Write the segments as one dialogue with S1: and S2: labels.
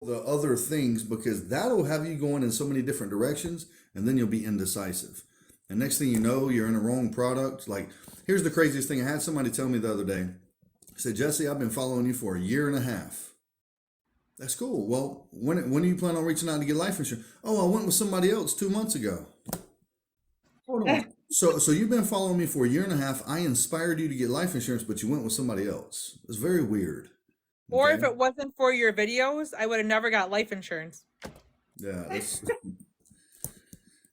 S1: the other things because that'll have you going in so many different directions and then you'll be indecisive. And next thing you know, you're in the wrong product. Like, here's the craziest thing. I had somebody tell me the other day, said, Jesse, I've been following you for a year and a half. That's cool. Well, when are you planning on reaching out to get life insurance? Oh, I went with somebody else 2 months ago. Hold on. So you've been following me for a year and a half. I inspired you to get life insurance, but you went with somebody else. It's very weird.
S2: Or if
S1: Okay.
S2: it wasn't for your videos, I would have never got life insurance.
S1: Yeah,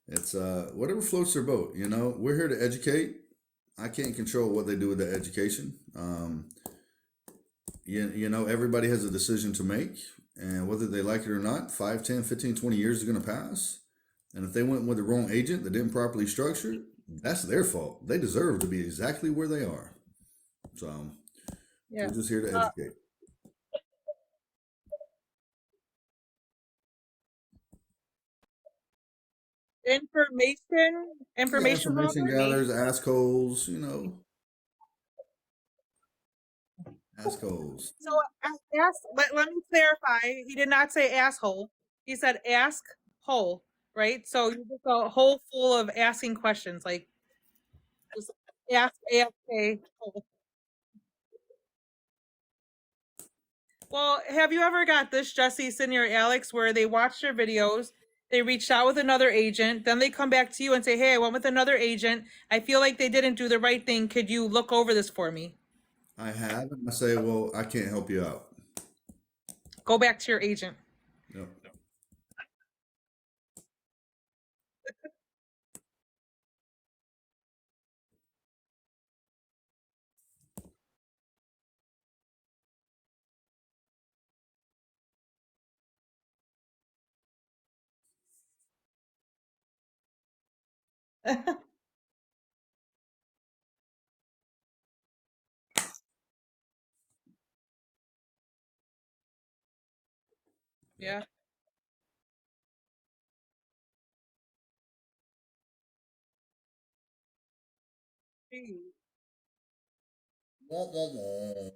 S1: it's whatever floats their boat. You know, we're here to educate. I can't control what they do with their education. You know, everybody has a decision to make, and whether they like it or not, 5, 10, 15, 20 years is going to pass. And if they went with the wrong agent that didn't properly structure it, that's their fault. They deserve to be exactly where they are. So
S2: Yeah.
S1: we're just here to
S2: Uh,
S1: educate. Yeah,
S2: information
S1: information
S2: over.
S1: gatherers, assholes, assholes.
S2: So ask. Let me clarify. He did not say asshole. He said ask hole. Right. So you just a hole full of asking questions. Like just ask a hole. Well, have you ever got this, Jesse, Sydney, or Alex, where they watched your videos, they reached out with another agent, then they come back to you and say, "Hey, I went with another agent. I feel like they didn't do the right thing. Could you look over this for me?"
S1: I have, and I say, well, I can't help you out.
S2: Go back to your agent.
S1: Yep.
S2: Yeah. Gee.
S1: Wah, wah, wah.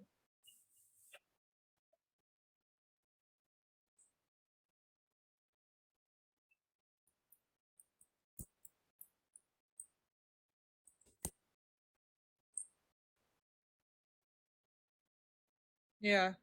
S2: Yeah.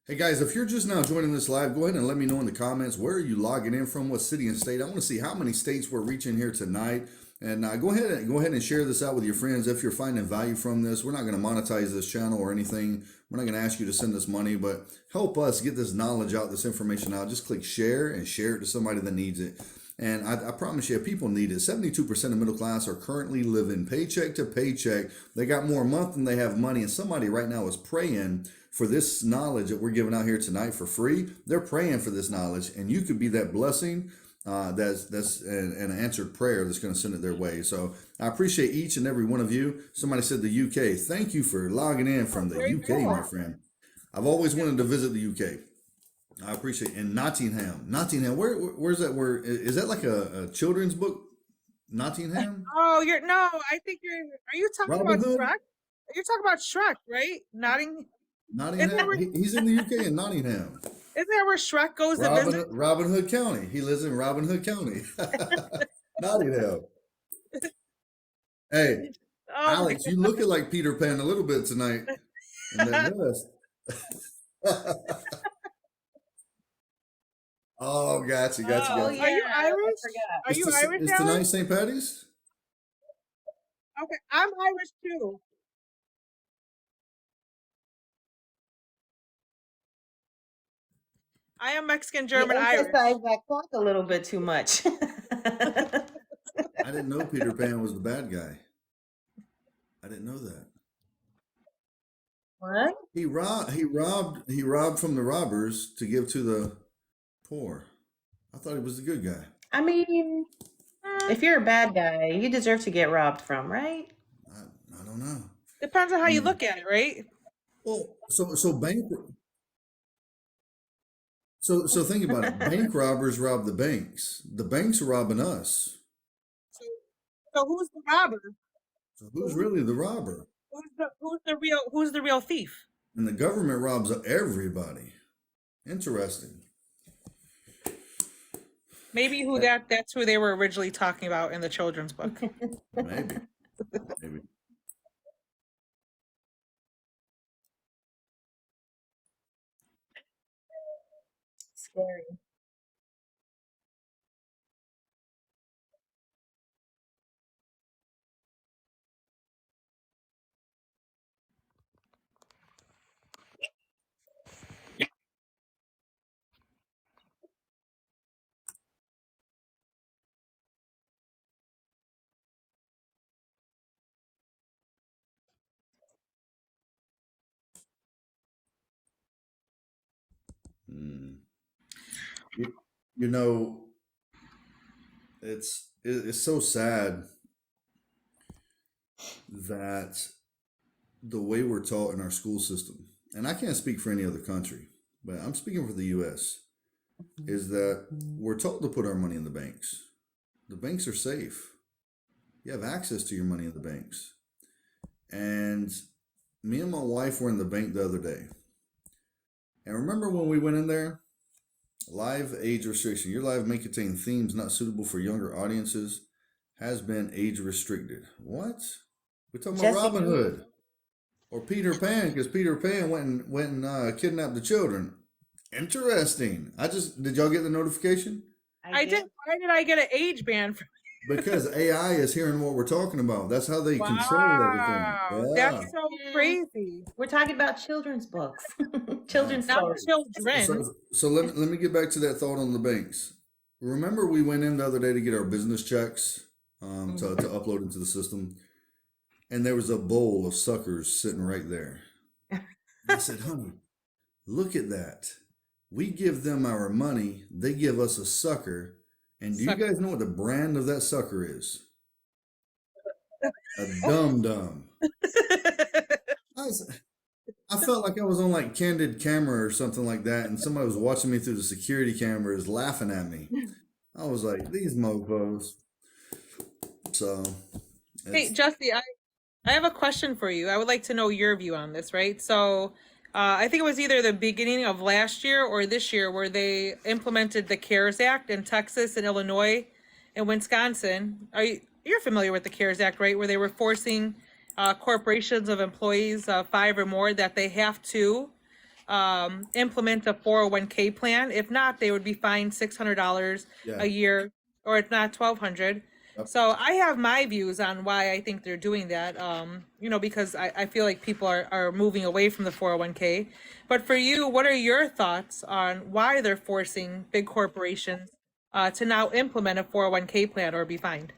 S1: Hey guys, if you're just now joining this live, go ahead and let me know in the comments where are you logging in from, what city and state. I want to see how many states we're reaching here tonight. And go ahead and share this out with your friends if you're finding value from this. We're not going to monetize this channel or anything. We're not going to ask you to send us money, but help us get this knowledge out, this information out. Just click share and share it to somebody that needs it. And I promise you, people need it. 72% of middle class are currently living paycheck to paycheck. They got more a month than they have money. And somebody right now is praying for this knowledge that we're giving out here tonight for free. They're praying for this knowledge, and you could be that blessing. That's an answered prayer that's going to send it their way. So I appreciate each and every one of you. Somebody said the UK. Thank you for logging in from the
S2: There you
S1: UK, my
S2: go.
S1: friend. I've always wanted to visit the UK. I appreciate it. And Nottingham. Nottingham. Where's that? Where is that like a children's book? Nottingham?
S2: Oh, no, I think are you talking
S1: Robin
S2: about
S1: Hood?
S2: Shrek? You're talking about Shrek, right? Isn't that
S1: Nottingham?
S2: where,
S1: He's in the UK in Nottingham.
S2: isn't that where Shrek goes to visit?
S1: Robin Hood County. He lives in Robin Hood County. Nottingham. Hey,
S2: Oh my
S1: Alex, you looking like Peter Pan a little bit tonight in that
S2: God.
S1: dress. Oh, gotcha, gotcha,
S3: Oh
S1: gotcha.
S2: Are
S3: yeah,
S2: you
S3: I
S2: Irish?
S3: forgot.
S2: Are you Irish,
S1: Is tonight
S2: Alex?
S1: St. Patty's?
S2: Okay, I'm Irish too. I am Mexican,
S3: You
S2: German,
S3: emphasize
S2: Irish.
S3: that clock a little bit too much.
S1: I didn't know Peter Pan was the bad guy. I didn't know that.
S3: What?
S1: He robbed from the robbers to give to the poor. I thought he was the good guy.
S3: I mean,
S2: Hmm,
S3: if you're a bad guy, you deserve to get robbed from, right?
S1: I don't know.
S2: depends on how
S1: I
S2: you
S1: mean,
S2: look at it, right?
S1: well, so think about it. Bank robbers rob the banks. The banks are robbing us.
S2: So, so who's the robber?
S1: So who's really the robber?
S2: Who's the real thief?
S1: And the government robs everybody. Interesting.
S2: Maybe that's who they were originally talking about in the children's book.
S1: Maybe. Maybe.
S3: Scary.
S1: Mm. You, you know, it's so sad that the way we're taught in our school system, and I can't speak for any other country, but I'm speaking for the US, is that we're told to put our money in the banks. The banks are safe. You have access to your money in the banks. And me and my wife were in the bank the other day. And remember when we went in there? Live age restriction. Your live may contain themes not suitable for younger audiences. Has been age restricted. What? We're talking about
S3: Jesse,
S1: Robin Hood or Peter Pan because Peter Pan went and kidnapped the children. Interesting. Did y'all get the notification?
S2: I did. Why did I get an age ban?
S1: Because AI is hearing what we're talking about. That's how they control everything.
S2: Wow,
S1: Yeah.
S2: that's so crazy.
S3: We're talking about children's books,
S1: Yeah.
S3: children's
S2: Not
S3: stories.
S2: children.
S1: So let me get back to that thought on the banks. Remember we went in the other day to get our business checks to upload into the system, and there was a bowl of suckers sitting right there. I said, honey, look at that. We give them our money, they give us a sucker. And do you
S2: Sucker.
S1: guys know what the brand of that sucker is? A dum dum. I felt like I was on like candid camera or something like that, and somebody was watching me through the security cameras laughing at me. I was like, these mofos. So,
S2: Hey, Jesse, I have a question for you. I would like to know your view on this, right? So, I think it was either the beginning of last year or this year where they implemented the CARES Act in Texas and Illinois and Wisconsin. You're familiar with the CARES Act, right? Where they were forcing corporations of employees, 5 or more, that they have to implement a 401k plan. If not, they would be fined $600
S1: yeah.
S2: a year, or if not, $1,200.
S1: Yep.
S2: So I have my views on why I think they're doing that. Because I feel like people are moving away from the 401k. But for you, what are your thoughts on why they're forcing big corporations to now implement a 401k plan or be fined?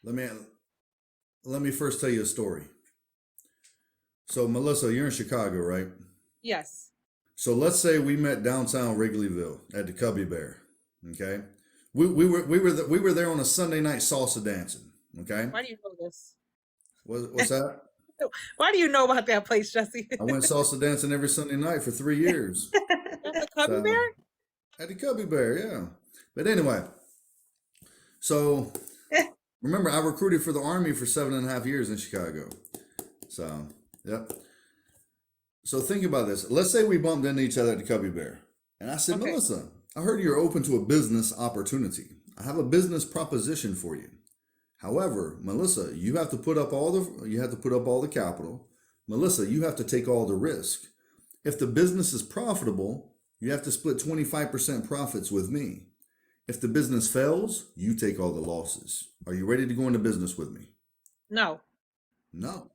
S1: Let me first tell you a story. So, Melissa, you're in Chicago, right?
S2: Yes.
S1: So let's say we met downtown Wrigleyville at the Cubby Bear. Okay, we were there on a Sunday night salsa dancing. Okay,
S2: Why do you know this?
S1: what's that?
S2: Why do you know about that place, Jesse?
S1: I went salsa dancing every Sunday night for 3 years.
S2: At the Cubby
S1: So,
S2: Bear?
S1: at the Cubby Bear, yeah. But anyway, so remember, I recruited for the Army for 7.5 years in Chicago. So, yep. So think about this. Let's say we bumped into each other at the Cubby Bear. And I said,
S2: Okay.
S1: Melissa, I heard you're open to a business opportunity. I have a business proposition for you. However, Melissa, you have to put up all the capital. Melissa, you have to take all the risk. If the business is profitable, you have to split 25% profits with me. If the business fails, you take all the losses. Are you ready to go into business with me?
S2: No.
S1: No.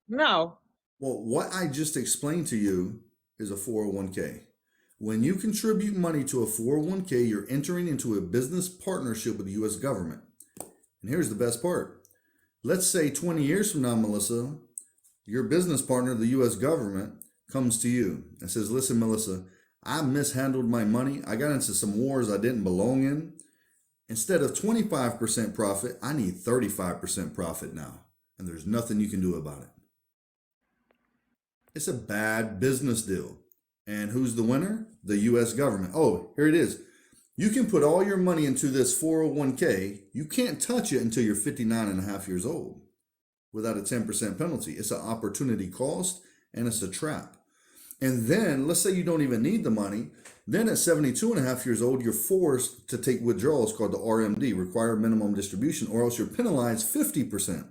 S2: No.
S1: Well, what I just explained to you is a 401k. When you contribute money to a 401k, you're entering into a business partnership with the U.S. government. And here's the best part. Let's say 20 years from now, Melissa, your business partner, the U.S. government, comes to you and says, listen, Melissa, I mishandled my money. I got into some wars I didn't belong in. Instead of 25% profit, I need 35% profit now. And there's nothing you can do about it. It's a bad business deal. And who's the winner? The U.S. government. Oh, here it is. You can put all your money into this 401k. You can't touch it until you're 59 and a half years old without a 10% penalty. It's an opportunity cost and it's a trap. And then let's say you don't even need the money. Then at 72 and a half years old, you're forced to take withdrawals called the RMD, required minimum distribution, or else you're penalized 50%.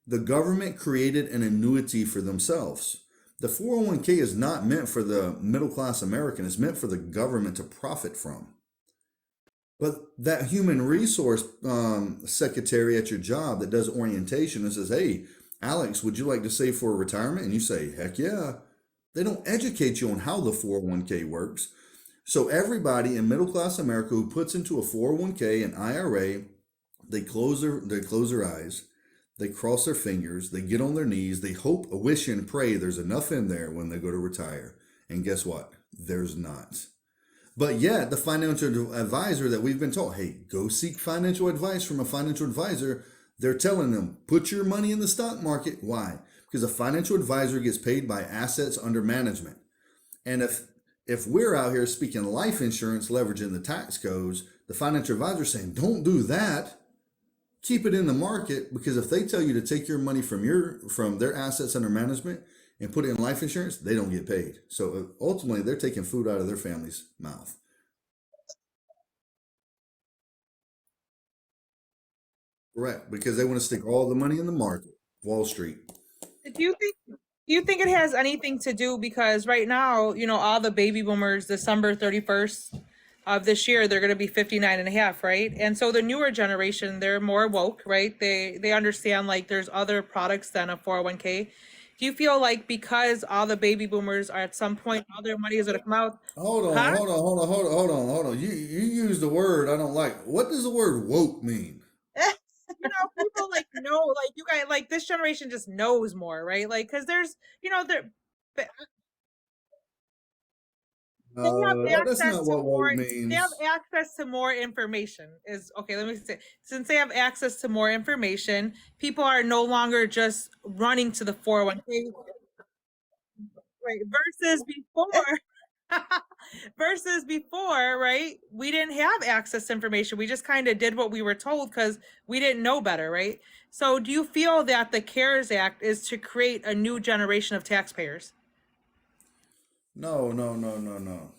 S1: The government created an annuity for themselves. The 401k is not meant for the middle class American, it's meant for the government to profit from. But that human resource secretary at your job that does orientation and says, hey, Alex, would you like to save for retirement? And you say, heck yeah. They don't educate you on how the 401k works. So everybody in middle class America who puts into a 401k and IRA, they close their eyes, they cross their fingers, they get on their knees, they hope, wish, and pray there's enough in there when they go to retire. And guess what? There's not. But yet, the financial advisor that we've been told, hey, go seek financial advice from a financial advisor, they're telling them, put your money in the stock market. Why? Because a financial advisor gets paid by assets under management. And if we're out here speaking life insurance, leveraging the tax codes, the financial advisor is saying, don't do that. Keep it in the market, because if they tell you to take your money from their assets under management and put it in life insurance, they don't get paid. So ultimately, they're taking food out of their family's mouth. Correct, because they want to stick all the money in the market, Wall Street.
S2: Do you think it has anything to do, because right now, all the baby boomers, December 31st of this year, they're going to be 59 and a half, right? And so the newer generation, they're more woke, right? They understand like there's other products than a 401k. Do you feel like because all the baby boomers are at some point, all their money is going to come out?
S1: Hold on,
S2: Huh?
S1: hold on, hold on, hold on, hold on, hold on. You use the word I don't like. What does the word woke mean?
S2: People like know, like you guys, like this generation just knows more, right? Like, because there's, there, they have
S1: That's
S2: access
S1: not
S2: to
S1: what woke
S2: more they have
S1: means.
S2: access to more information. Is okay, let me say, since they have access to more information, people are no longer just running to the 401k, right? Versus before, right? We didn't have access to information. We just kind of did what we were told because we didn't know better, right? So do you feel that the CARES Act is to create a new generation of taxpayers?
S1: No, no, no, no, no.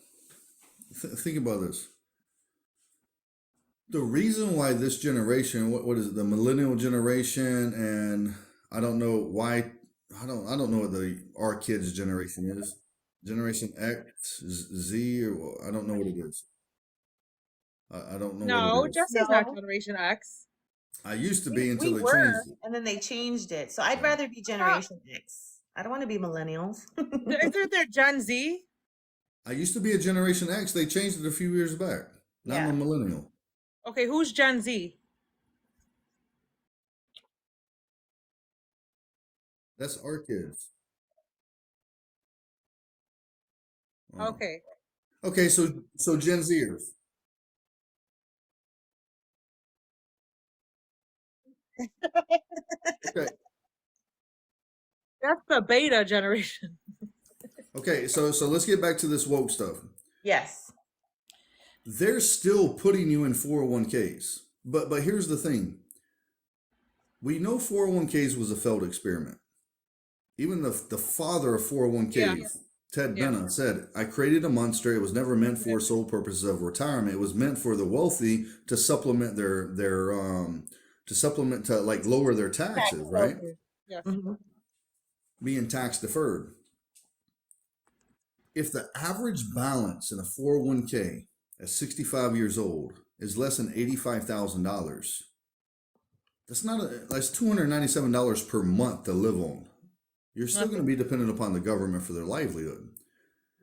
S1: Think about this. The reason why this generation, what is it, the millennial generation, and I don't know why, I don't know what our kids' generation is. Generation X, Z, or I don't know what it is. I don't know what it
S2: No,
S1: is.
S2: Jesse's not
S3: No,
S2: Generation X.
S1: I used to be
S3: we
S1: until they
S3: were,
S1: changed it.
S3: and then they changed it. So I'd
S1: Yeah.
S3: rather be
S2: Uh,
S3: Generation X. I don't want to be millennials.
S2: isn't there Gen Z?
S1: I used to be a Generation X. They changed it a few years back. Now I'm a
S3: Yeah.
S1: millennial.
S2: Okay, who's Gen Z?
S1: That's our kids. Oh.
S2: Okay.
S1: Okay, so Gen Zers. Okay,
S2: That's the beta generation.
S1: okay, so let's get back to this woke stuff.
S3: Yes.
S1: They're still putting you in 401ks. But here's the thing. We know 401ks was a failed experiment. Even the father of
S2: Yeah,
S1: 401ks, Ted
S2: yeah.
S1: Benna, said, I created a monster. It was never meant for sole purposes of retirement. It was meant for the wealthy to supplement to like lower their
S3: Tax
S1: taxes, right?
S3: shelter.
S2: Yes.
S3: Hmm.
S1: Being tax deferred. If the average balance in a 401k at 65 years old is less than $85,000, that's $297 per month to live on. You're still going to
S2: Nothing.
S1: be dependent upon the government for their livelihood.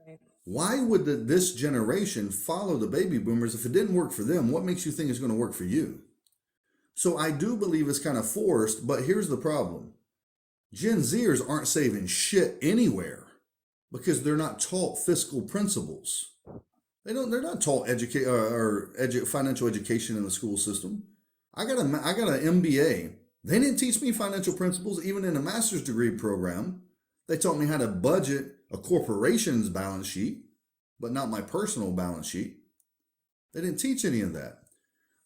S2: Right.
S1: Why would this generation follow the baby boomers if it didn't work for them? What makes you think it's going to work for you? So I do believe it's kind of forced, but here's the problem. Gen Zers aren't saving shit anywhere because they're not taught fiscal principles. They're not taught financial education in the school system. I got an MBA. They didn't teach me financial principles even in a master's degree program. They taught me how to budget a corporation's balance sheet, but not my personal balance sheet. They didn't teach any of that.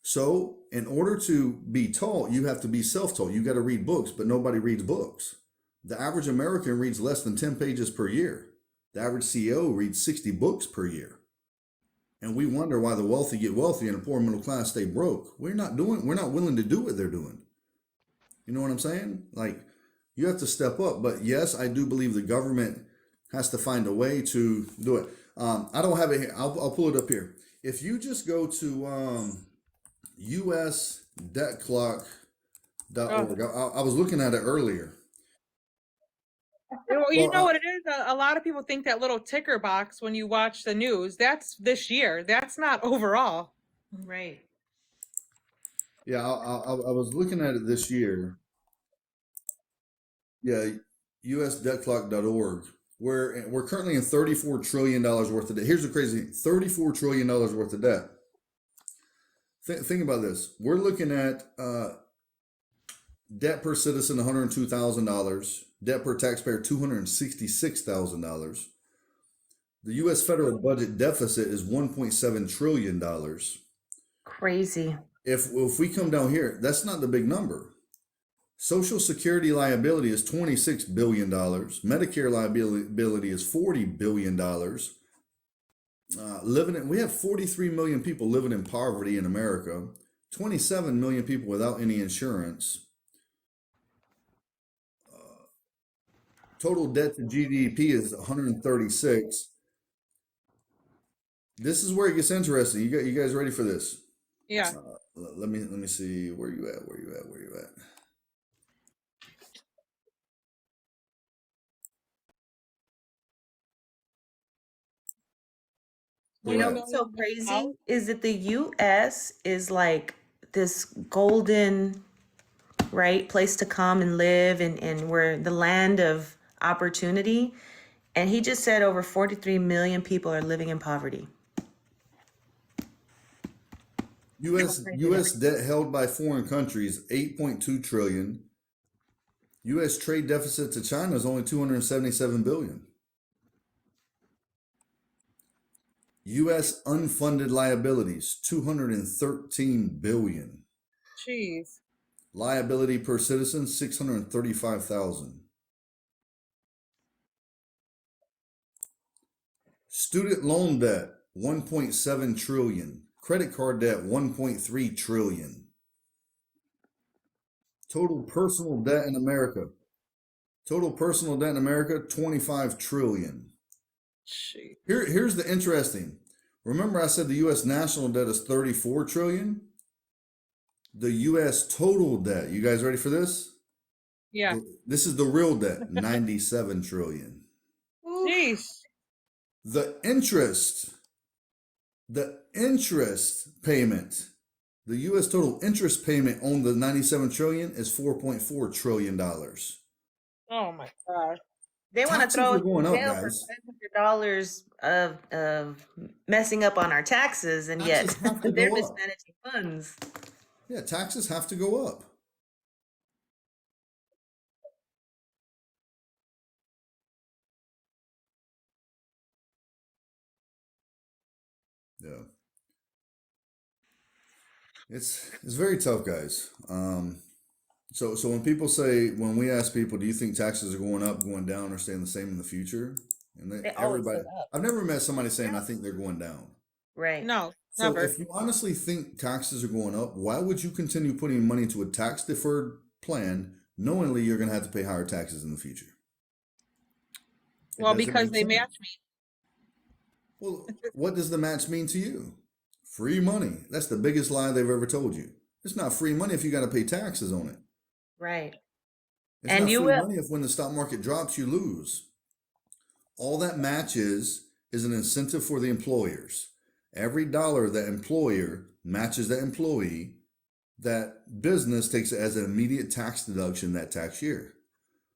S1: So, in order to be taught, you have to be self-taught. You got to read books, but nobody reads books. The average American reads less than 10 pages per year. The average CEO reads 60 books per year. And we wonder why the wealthy get wealthy and the poor middle class stay broke. We're not willing to do what they're doing. You know what I'm saying? Like, you have to step up. But yes, I do believe the government has to find a way to do it. I don't have it here. I'll pull it up here. If you just go to usdebtclock.org, I was looking at it earlier.
S2: Well, you
S1: Well,
S2: know what it is? A lot of people think that little ticker box when you watch the news, that's this year. That's not overall.
S3: Right.
S1: yeah, I was looking at it this year. Yeah, usdebtclock.org. We're currently in $34 trillion worth of debt. Here's the crazy thing, $34 trillion worth of debt. Think about this. We're looking at debt per citizen $102,000, debt per taxpayer $266,000. The U.S. federal budget deficit is $1.7 trillion.
S3: Crazy.
S1: If we come down here, that's not the big number. Social Security liability is $26 billion. Medicare liability is $40 billion. We have 43 million people living in poverty in America, 27 million people without any insurance. Total debt to GDP is 136. This is where it gets interesting. You guys ready for this?
S2: Yeah.
S1: Let me see where you at.
S3: You know what's so crazy is that the US is like this golden, right, place to come and live, and we're the land of opportunity. And he just said over 43 million people are living in poverty.
S1: U.S. debt held by foreign countries, 8.2 trillion. U.S. trade deficit to China is only 277 billion. U.S. unfunded liabilities, 213 billion.
S2: Jeez.
S1: Liability per citizen, 635,000. Student loan debt, 1.7 trillion. Credit card debt, 1.3 trillion. Total personal debt in America, 25 trillion.
S2: Jeez.
S1: Here's the interesting. Remember I said the U.S. national debt is 34 trillion? The U.S. total debt, you guys ready for this?
S2: Yeah.
S1: This is the real debt, 97 trillion.
S2: Jeez.
S1: The interest payment, the U.S. total interest payment on the 97 trillion is $4.4 trillion.
S2: Oh my God.
S3: They want to
S1: Taxes
S3: throw
S1: are
S3: us in
S1: going up,
S3: jail for
S1: guys.
S3: $500 of messing up on our taxes, and yet
S1: Taxes have to
S3: they're
S1: go up.
S3: mismanaging funds.
S1: Yeah, taxes have to go up. Yeah. It's very tough, guys. So when we ask people, do you think taxes are going up, going down, or staying the same in the future? And
S3: They always
S1: everybody,
S3: go up.
S1: I've never met somebody saying I think they're going down.
S3: Right.
S2: No,
S1: So
S2: never.
S1: if you honestly think taxes are going up, why would you continue putting money into a tax deferred plan, knowingly you're going to have to pay higher taxes in the future? It
S2: Well,
S1: doesn't
S2: because
S1: make
S2: they
S1: sense.
S2: match me.
S1: Well, what does the match mean to you? Free money. That's the biggest lie they've ever told you. It's not free money if you got to pay taxes on it.
S3: Right.
S1: It's
S3: And
S1: not
S3: you
S1: free
S3: will.
S1: money if when the stock market drops, you lose. All that matches is an incentive for the employers. Every dollar that employer matches that employee, that business takes it as an immediate tax deduction that tax year.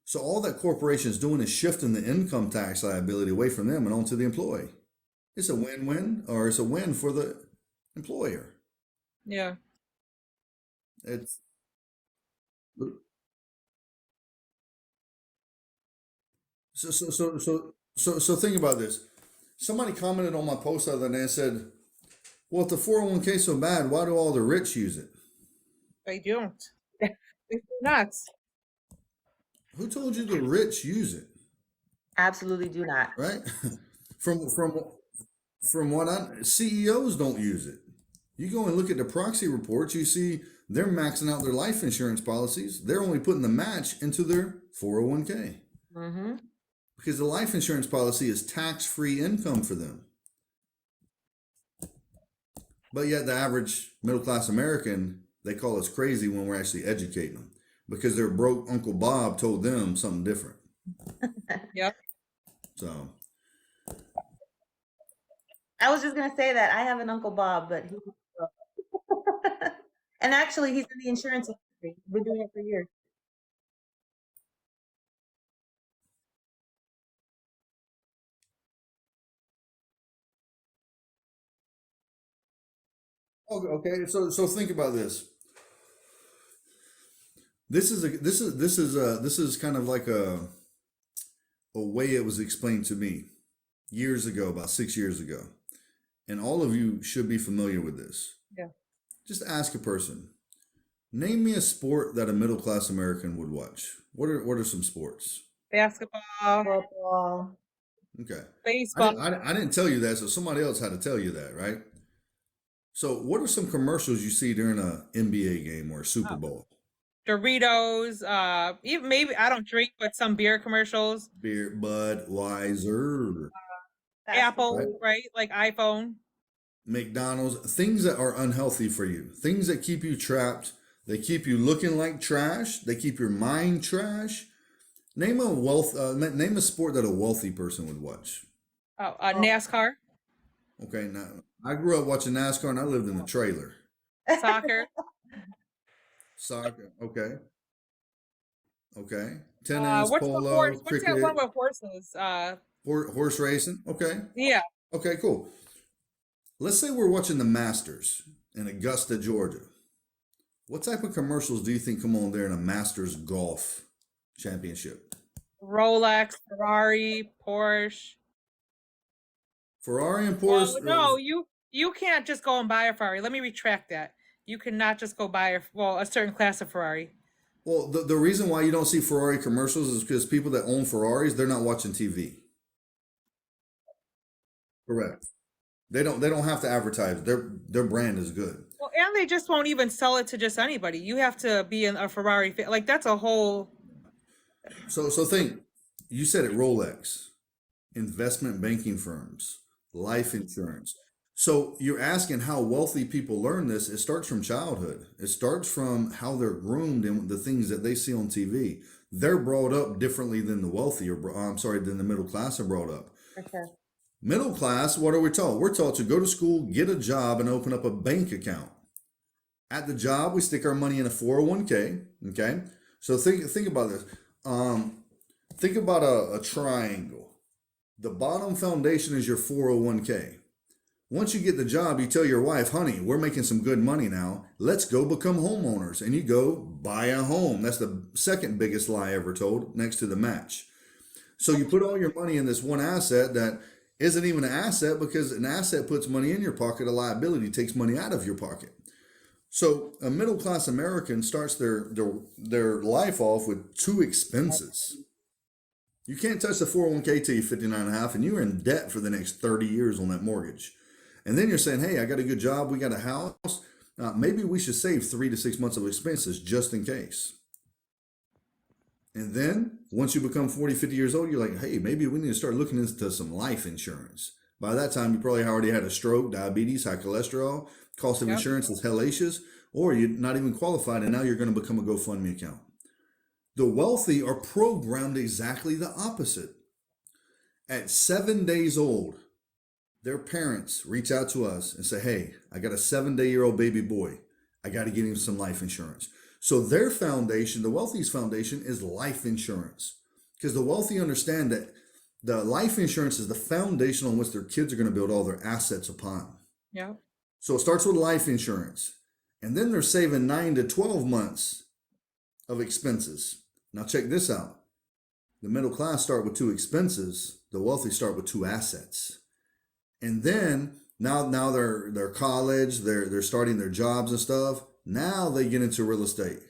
S1: So all that corporation is doing is shifting the income tax liability away from them and onto the employee. It's a win-win, or it's a win for the employer.
S2: Yeah.
S1: It's so think about this. Somebody commented on my post the other day and said, well, if the 401k is so bad, why do all the rich use it?
S2: They don't. It's nuts.
S1: Who told you the rich use it?
S3: Absolutely do not.
S1: right? from from from what CEOs don't use it. You go and look at the proxy reports, you see they're maxing out their life insurance policies. They're only putting the match into their 401k
S3: Mm-hmm.
S1: because the life insurance policy is tax-free income for them. But yet the average middle-class American, they call us crazy when we're actually educating them because their broke Uncle Bob told them something different.
S2: Yep.
S1: So
S3: I was just gonna say that I have an Uncle Bob, but he and actually he's in the insurance industry. He's been doing it for years.
S1: okay, so think about this. This is kind of like a way it was explained to me years ago, about 6 years ago, and all of you should be familiar with this.
S2: Yeah.
S1: Just ask a person, name me a sport that a middle class American would watch. What are some sports?
S2: Basketball,
S3: Football.
S1: Okay,
S2: baseball.
S1: I didn't tell you that, so somebody else had to tell you that, right? So, what are some commercials you see during a NBA game or a Super Bowl?
S2: Doritos, even maybe I don't drink, but some beer commercials.
S1: Beer, Budweiser,
S2: Apple, right? Like iPhone.
S1: McDonald's, things that are unhealthy for you, things that keep you trapped. They keep you looking like trash. They keep your mind trash. Name a sport that a wealthy person would watch.
S2: NASCAR,
S1: Okay, now I grew up watching NASCAR and I lived in a trailer.
S2: soccer.
S1: Soccer, okay, tennis,
S2: What's the
S1: polo,
S2: horse? What's
S1: cricket,
S2: that one with horses?
S1: horse racing. Okay,
S2: Yeah.
S1: okay, cool. Let's say we're watching the Masters in Augusta, Georgia. What type of commercials do you think come on there in a Masters golf championship?
S2: Rolex, Ferrari, Porsche.
S1: Ferrari and
S2: Well,
S1: Porsche.
S2: no, you can't just go and buy a Ferrari. Let me retract that. You cannot just go buy a certain class of Ferrari.
S1: Well, the reason why you don't see Ferrari commercials is because people that own Ferraris, they're not watching TV. Correct. They don't have to advertise. Their brand is good.
S2: Well, and they just won't even sell it to just anybody. You have to be in a Ferrari fan. Like that's a whole.
S1: So think. You said it. Rolex, investment banking firms, life insurance. So you're asking how wealthy people learn this. It starts from childhood. It starts from how they're groomed and the things that they see on TV. They're brought up differently than the wealthy, than the middle class are brought up.
S3: Okay.
S1: Middle class, what are we taught? We're taught to go to school, get a job, and open up a bank account. At the job, we stick our money in a 401k. Okay, so think about this. Think about a triangle. The bottom foundation is your 401k. Once you get the job, you tell your wife, honey, we're making some good money now. Let's go become homeowners. And you go buy a home. That's the second biggest lie ever told, next to the match. So you put all your money in this one asset that isn't even an asset, because an asset puts money in your pocket, a liability takes money out of your pocket. So a middle class American starts their life off with two expenses. You can't touch the 401k till you're 59 and a half, and you're in debt for the next 30 years on that mortgage. And then you're saying, hey, I got a good job, we got a house. Maybe we should save 3 to 6 months of expenses just in case. And then once you become 40, 50 years old, you're like, hey, maybe we need to start looking into some life insurance. By that time, you probably already had a stroke, diabetes, high cholesterol, cost of insurance is hellacious, or you're not even qualified, and now you're going to become a GoFundMe account. The wealthy are programmed exactly the opposite. At 7 days old, their parents reach out to us and say, hey, I got a 7-day-old baby boy. I got to get him some life insurance. So their foundation, the wealthy's foundation, is life insurance. Because the wealthy understand that the life insurance is the foundation on which their kids are going to build all their assets upon.
S2: Yeah.
S1: So it starts with life insurance. And then they're saving 9 to 12 months of expenses. Now check this out. The middle class start with 2 expenses. The wealthy start with 2 assets. And then now they're college, they're starting their jobs and stuff. Now they get into real estate.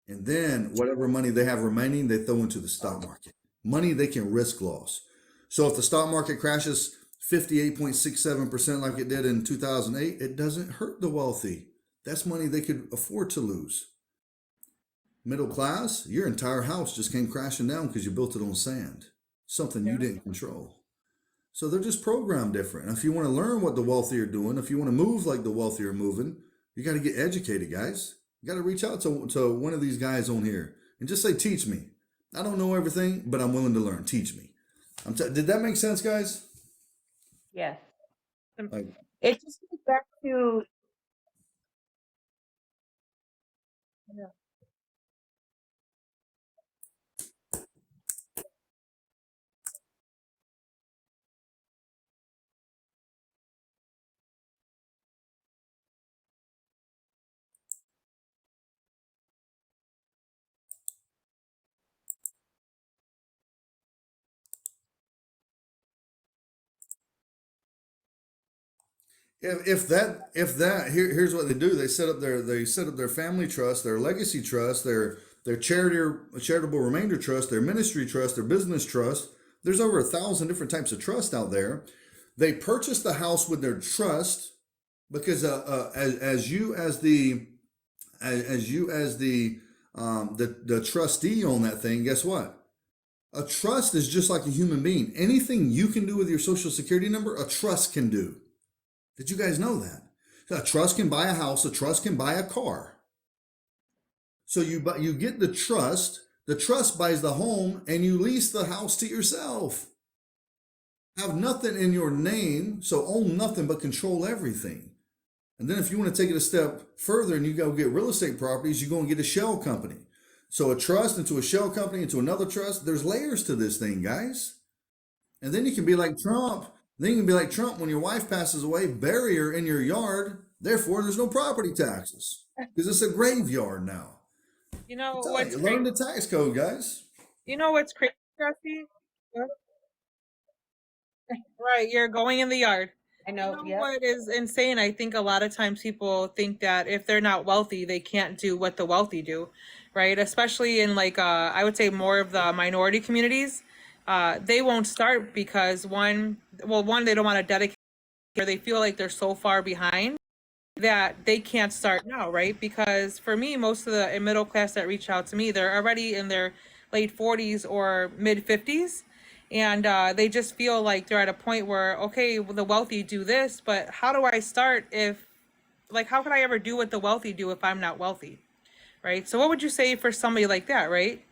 S1: And then whatever money they have remaining, they throw into the stock market. money they can risk loss. So if the stock market crashes 58.67% like it did in 2008, it doesn't hurt the wealthy. That's money they could afford to lose. Middle class, your entire house just came crashing down because you built it on sand, something you didn't control. So they're just programmed different. And if you want to learn what the wealthy are doing, if you want to move like the wealthy are moving, you got to get educated, guys. You got to reach out to one of these guys on here and just say, teach me. I don't know everything, but I'm willing to learn. Teach me. Did that make sense, guys?
S3: Yes.
S1: Like,
S3: It just goes back to,
S1: here's what they do. They set up their family trust, their legacy trust, their charitable remainder trust, their ministry trust, their business trust. There's over 1,000 different types of trust out there. They purchase the house with their trust because as you as the trustee on that thing, guess what? A trust is just like a human being. Anything you can do with your social security number, a trust can do. Did you guys know that? A trust can buy a house, a trust can buy a car. So you get the trust buys the home, and you lease the house to yourself. Have nothing in your name, so own nothing but control everything. And then if you want to take it a step further and you go get real estate properties, you go and get a shell company. So a trust into a shell company into another trust, there's layers to this thing, guys. And then you can be like Trump. Then you can be like Trump when your wife passes away, bury her in your yard. Therefore, there's no property taxes because it's a graveyard now.
S2: You know what's
S1: learn the tax code, guys.
S2: You know what's crazy, Jesse? Right, you're going in the yard.
S3: I know,
S2: You know what is insane? I think a lot of times people think that if they're not wealthy, they can't do what the wealthy do, right? Especially in like I would say more of the minority communities. They won't start because one, they don't want to dedicate, or they feel like they're so far behind that they can't start now, right? Because for me, most of the middle class that reach out to me, they're already in their late 40s or mid 50s. And they just feel like they're at a point where, okay, well, the wealthy do this, but how do I start how could I ever do what the wealthy do if I'm not wealthy, right? So what would you say for somebody like that, right?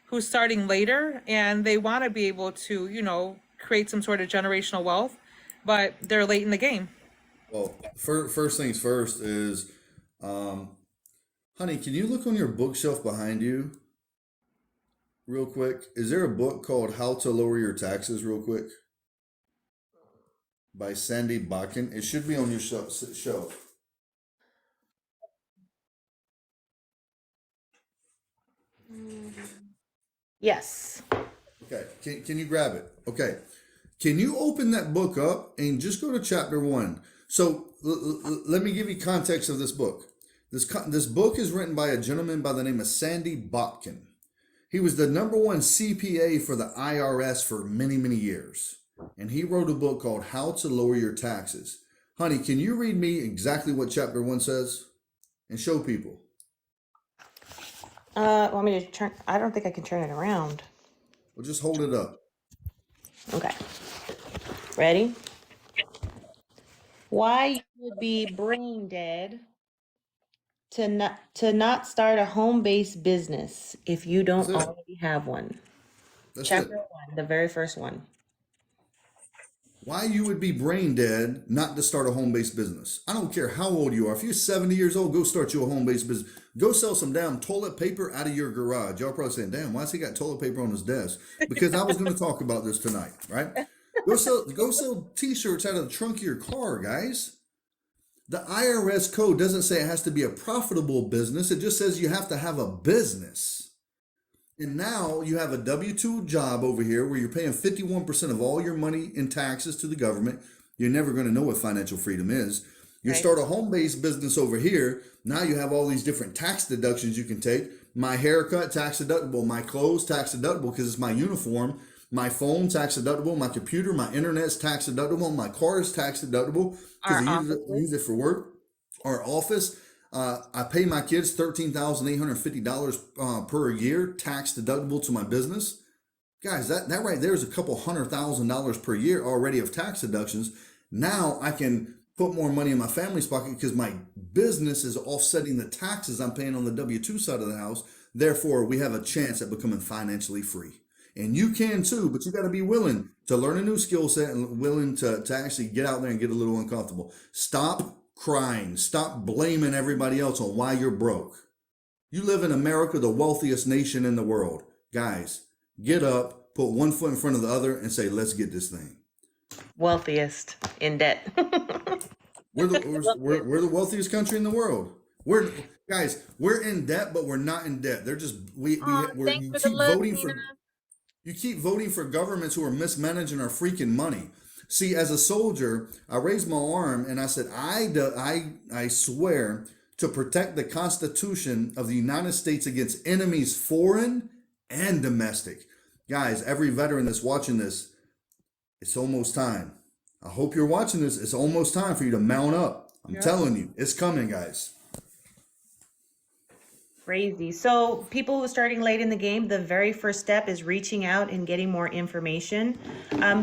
S2: Who's starting later and they want to be able to, create some sort of generational wealth, but they're late in the game.
S1: Well, first things first is, honey, can you look on your bookshelf behind you real quick? Is there a book called How to Lower Your Taxes real quick? By Sandy Botkin. It should be on your shelf.
S3: Yes.
S1: Okay, can you grab it? Okay. Can you open that book up and just go to chapter 1? So let me give you context of this book. This book is written by a gentleman by the name of Sandy Botkin. He was the #1 CPA for the IRS for many, many years. And he wrote a book called How to Lower Your Taxes. Honey, can you read me exactly what chapter 1 says and show people?
S3: Want me to turn? I don't think I can turn it around.
S1: Well, just hold it up.
S3: Okay. Ready? Why you would be brain dead to not start a home-based business if you don't already have one.
S1: That's
S3: Chapter
S1: it.
S3: 1, the very first one.
S1: Why you would be brain dead not to start a home-based business. I don't care how old you are. If you're 70 years old, go start you a home-based business. Go sell some damn toilet paper out of your garage. Y'all probably saying, damn, why's he got toilet paper on his desk? Because I was going to talk about this tonight, right? Go sell t-shirts out of the trunk of your car, guys. The IRS code doesn't say it has to be a profitable business. It just says you have to have a business. And now you have a W-2 job over here where you're paying 51% of all your money in taxes to the government. You're never going to know what financial freedom is. You start a home-based business over here. Now you have all these different tax deductions you can take. My haircut, tax deductible. My clothes, tax deductible because it's my uniform. My phone, tax deductible. My computer, my internet's tax deductible. My car is tax deductible because
S3: Our
S1: I
S3: offices.
S1: use it for work. Our office, I pay my kids $13,850 per year, tax deductible to my business. Guys, that right there is a couple $100,000 per year already of tax deductions. Now I can put more money in my family's pocket because my business is offsetting the taxes I'm paying on the W-2 side of the house. Therefore, we have a chance at becoming financially free. And you can too, but you got to be willing to learn a new skill set and willing to actually get out there and get a little uncomfortable. Stop crying. Stop blaming everybody else on why you're broke. You live in America, the wealthiest nation in the world. Guys, get up, put one foot in front of the other, and say, let's get this thing.
S3: Wealthiest in debt.
S1: We're the wealthiest country in the world. We're in debt, but we're not in debt. They're just
S3: Thanks
S1: you
S3: for the
S1: keep
S3: love,
S1: voting
S3: Tina.
S1: for you keep voting for governments who are mismanaging our freaking money. See, as a soldier, I raised my arm and I said, I swear to protect the Constitution of the United States against enemies, foreign and domestic. Guys, every veteran that's watching this, it's almost time. I hope you're watching this. It's almost time for you to mount up. I'm telling you, it's coming, guys.
S3: Crazy. So people who are starting late in the game, the very first step is reaching out and getting more information.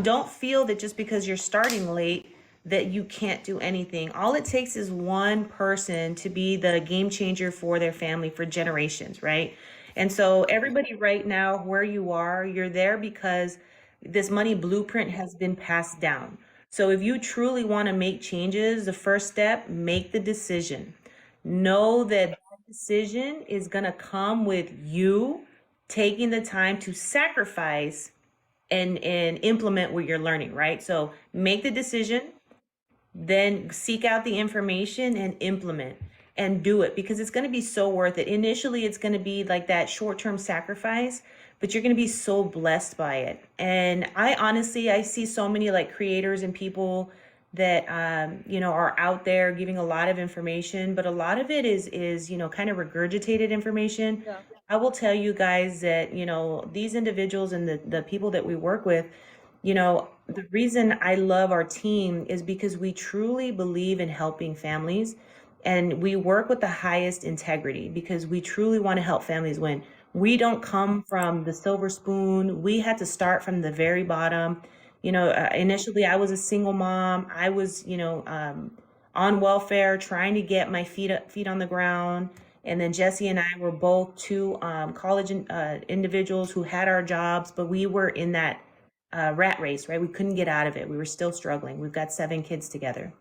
S3: Don't feel that just because you're starting late that you can't do anything. All it takes is one person to be the game changer for their family for generations, right? And so everybody right now, where you are, you're there because this money blueprint has been passed down. So if you truly want to make changes, the first step, make the decision. Know that decision is going to come with you taking the time to sacrifice and implement what you're learning, right? So make the decision, then seek out the information and implement and do it because it's going to be so worth it. Initially, it's going to be like that short-term sacrifice, but you're going to be so blessed by it. And I see so many like creators and people that are out there giving a lot of information, but a lot of it is kind of regurgitated information.
S2: Yeah.
S3: I will tell you guys that these individuals and the people that we work with, the reason I love our team is because we truly believe in helping families, and we work with the highest integrity because we truly want to help families win. We don't come from the silver spoon. We had to start from the very bottom. Initially I was a single mom. I was, on welfare, trying to get my feet on the ground. And then Jesse and I were both two college individuals who had our jobs, but we were in that rat race, right? We couldn't get out of it. We were still struggling. We've got 7 kids together.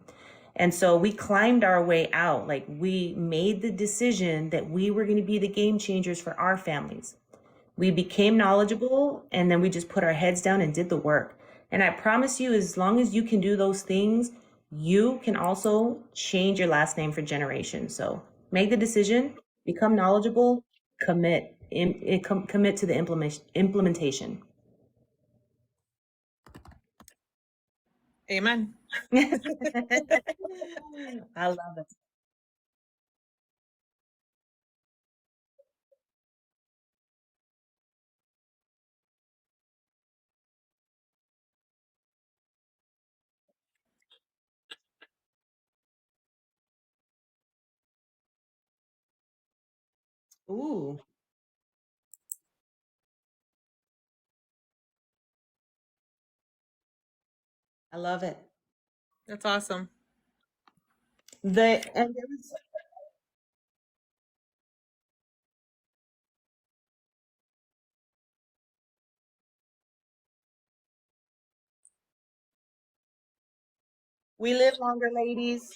S3: And so we climbed our way out. Like, we made the decision that we were going to be the game changers for our families. We became knowledgeable, and then we just put our heads down and did the work. And I promise you, as long as you can do those things, you can also change your last name for generations. So make the decision, become knowledgeable, commit to the implementation.
S2: Amen.
S3: I love it. Ooh, I love it.
S2: That's awesome.
S3: And there was, we live longer, ladies.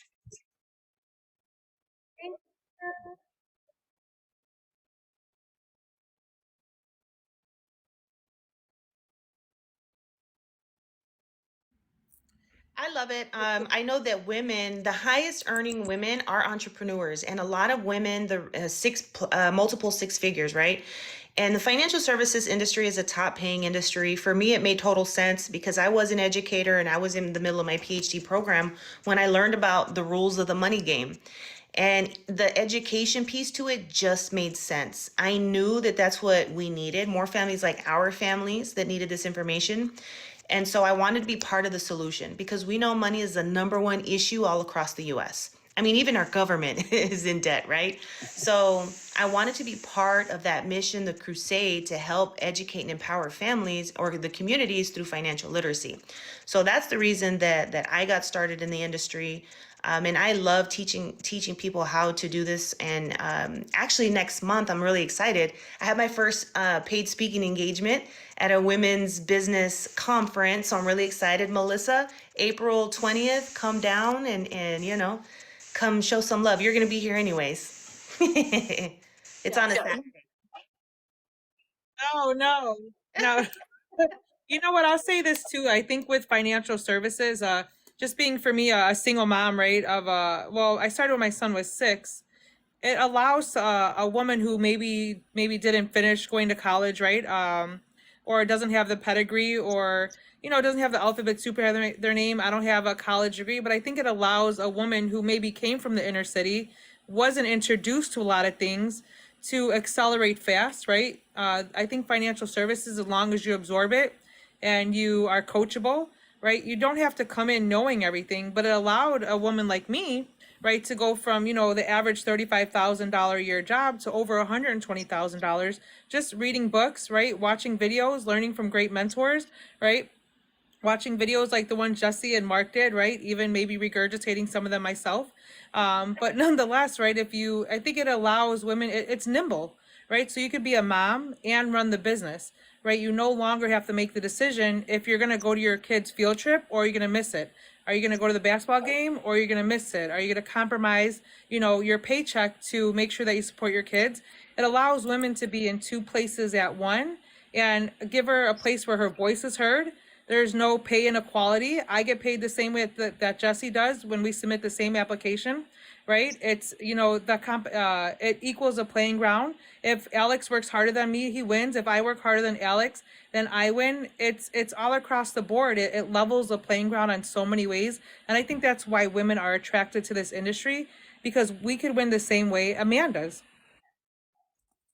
S3: I love it. I know that women, the highest earning women are entrepreneurs, and a lot of women, multiple 6 figures, right? And the financial services industry is a top paying industry. For me, it made total sense because I was an educator and I was in the middle of my PhD program when I learned about the rules of the money game. And the education piece to it just made sense. I knew that that's what we needed, more families like our families that needed this information. And so I wanted to be part of the solution because we know money is the number one issue all across the US. I mean, even our government is in debt, right? So I wanted to be part of that mission, the crusade, to help educate and empower families or the communities through financial literacy. So that's the reason that I got started in the industry. And I love teaching people how to do this. And actually, next month, I'm really excited. I have my first paid speaking engagement at a women's business conference. So I'm really excited, Melissa. April 20th, come down and come show some love. You're going to be here anyways. It's on a Saturday.
S2: Oh, no, no. You know what? I'll say this too. I think with financial services, just being for me a single mom, right? Well, I started when my son was 6. It allows a woman who maybe didn't finish going to college, right? Or doesn't have the pedigree, or doesn't have the alphabet soup or their name. I don't have a college degree, but I think it allows a woman who maybe came from the inner city, wasn't introduced to a lot of things, to accelerate fast, right? I think financial services, as long as you absorb it and you are coachable, right? You don't have to come in knowing everything, but it allowed a woman like me, right, to go from, the average $35,000 a year job to over $120,000, just reading books, right? Watching videos, learning from great mentors, right? Watching videos like the one Jesse and Mark did, right? Even maybe regurgitating some of them myself. But nonetheless, right, I think it allows women, it's nimble, right? So you could be a mom and run the business, right? You no longer have to make the decision if you're going to go to your kid's field trip or you're going to miss it. Are you going to go to the basketball game or are you going to miss it? Are you going to compromise, your paycheck to make sure that you support your kids? It allows women to be in 2 places at one and give her a place where her voice is heard. There's no pay inequality. I get paid the same way that Jesse does when we submit the same application, right? It's, it equals a playing ground. If Alex works harder than me, he wins. If I work harder than Alex, then I win. It's all across the board. It levels the playing ground on so many ways. And I think that's why women are attracted to this industry, because we could win the same way a man does.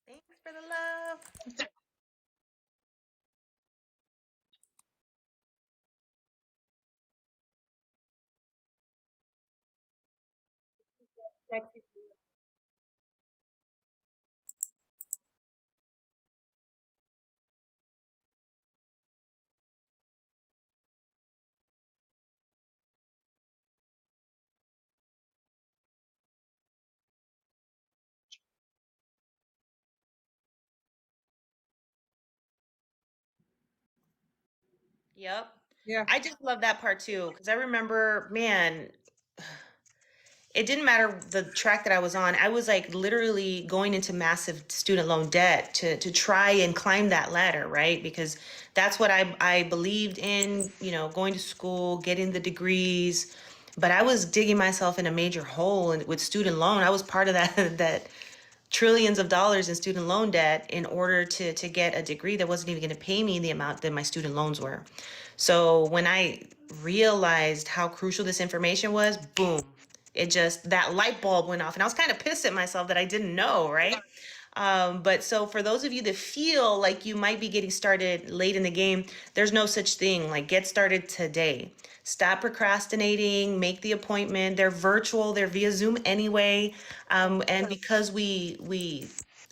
S3: Thanks for the love. Yep.
S2: Yeah.
S3: I just love that part too, because I remember, man, it didn't matter the track that I was on. I was like literally going into massive student loan debt to try and climb that ladder, right? Because that's what I believed in, going to school, getting the degrees. But I was digging myself in a major hole and with student loan. I was part of that trillions of dollars in student loan debt in order to get a degree that wasn't even going to pay me the amount that my student loans were. So when I realized how crucial this information was, boom, that light bulb went off. And I was kind of pissed at myself that I didn't know, right? But so for those of you that feel like you might be getting started late in the game, there's no such thing. Like, get started today. Stop procrastinating, make the appointment. They're virtual, they're via Zoom anyway. And because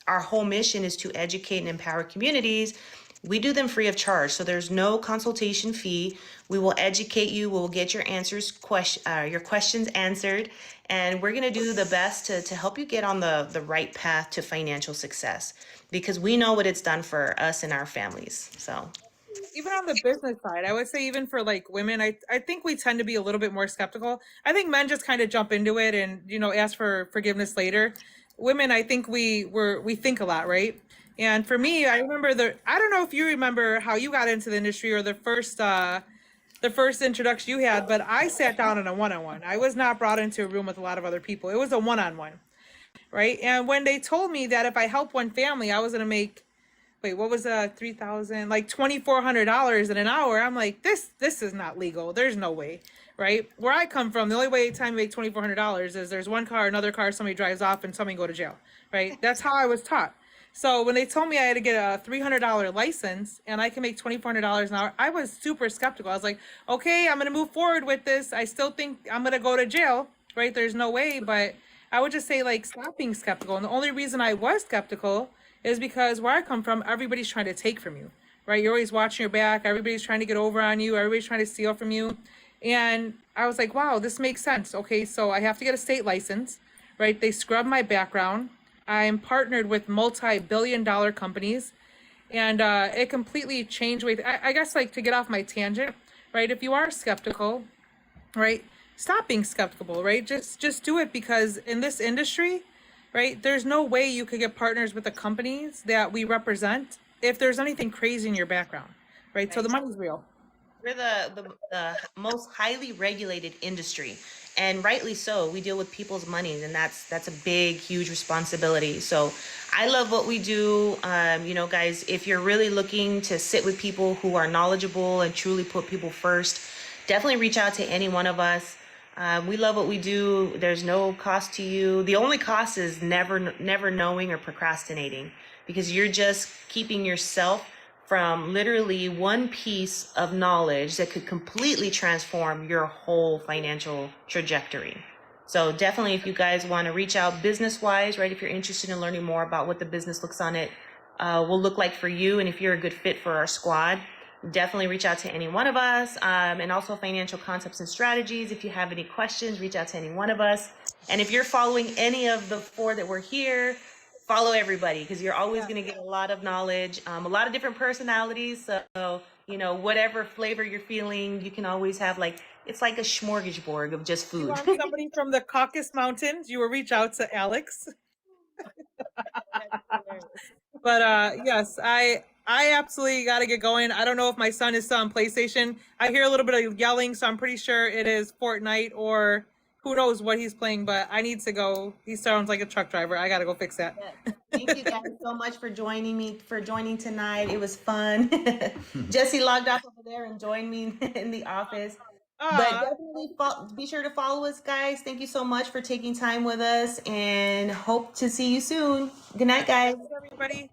S3: our whole mission is to educate and empower communities, we do them free of charge. So there's no consultation fee. We will educate you. We'll get your your questions answered. And we're going to do the best to help you get on the right path to financial success, because we know what it's done for us and our families. So
S2: Even on the business side, I would say, even for like women, I think we tend to be a little bit more skeptical. I think men just kind of jump into it and, ask for forgiveness later. Women, I think we think a lot, right? And for me, I remember I don't know if you remember how you got into the industry, or the first introduction you had, but I sat down in a one-on-one. I was not brought into a room with a lot of other people. It was a one-on-one, right? And when they told me that if I help one family, I was going to make wait, what was 3,000, like $2,400 in an hour? I'm like, this is not legal. There's no way, right? Where I come from, the only way time you make $2,400 is there's one car, another car, somebody drives off, and somebody go to jail, right? That's how I was taught. So when they told me I had to get a $300 license and I can make $2,400 an hour, I was super skeptical. I was like, okay, I'm gonna move forward with this. I still think I'm gonna go to jail, right? There's no way, but I would just say, like, stop being skeptical. And the only reason I was skeptical is because where I come from, everybody's trying to take from you, right? You're always watching your back. Everybody's trying to get over on you. Everybody's trying to steal from you. And I was like, wow, this makes sense. Okay, so I have to get a state license, right? They scrub my background. I'm partnered with multi-billion-dollar companies. And it completely changed. I guess, like, to get off my tangent, right? If you are skeptical, right, stop being skeptical, right? Just do it, because in this industry, right, there's no way you could get partners with the companies that we represent if there's anything crazy in your background, right? So the money's real.
S3: We're the most highly regulated industry, and rightly so. We deal with people's money, and that's a big, huge responsibility. So I love what we do. You know, guys, if you're really looking to sit with people who are knowledgeable and truly put people first, definitely reach out to any one of us. We love what we do. There's no cost to you. The only cost is never knowing or procrastinating, because you're just keeping yourself from literally one piece of knowledge that could completely transform your whole financial trajectory. So definitely, if you guys want to reach out business-wise, right, if you're interested in learning more about what the business looks on it will look like for you, and if you're a good fit for our squad, definitely reach out to any one of us. And also financial concepts and strategies. If you have any questions, reach out to any one of us. And if you're following any of the 4 that we're here, follow everybody, because you're always going to get a lot of knowledge, a lot of different personalities. So, you know, whatever flavor you're feeling, you can always have, like, it's like a smorgasbord of just food.
S2: You want somebody from the Caucasus Mountains, you will reach out to Alex. But yes, I absolutely got to get going. I don't know if my son is still on PlayStation. I hear a little bit of yelling, so I'm pretty sure it is Fortnite or who knows what he's playing, but I need to go. He sounds like a truck driver. I got to go fix that.
S3: Yeah. Thank you guys so much for joining tonight. It was fun. Jesse logged off over there and joined me in the office. But definitely be sure to follow us, guys. Thank you so much for taking time with us, and hope to see you soon. Good night, guys.
S2: Thanks, everybody.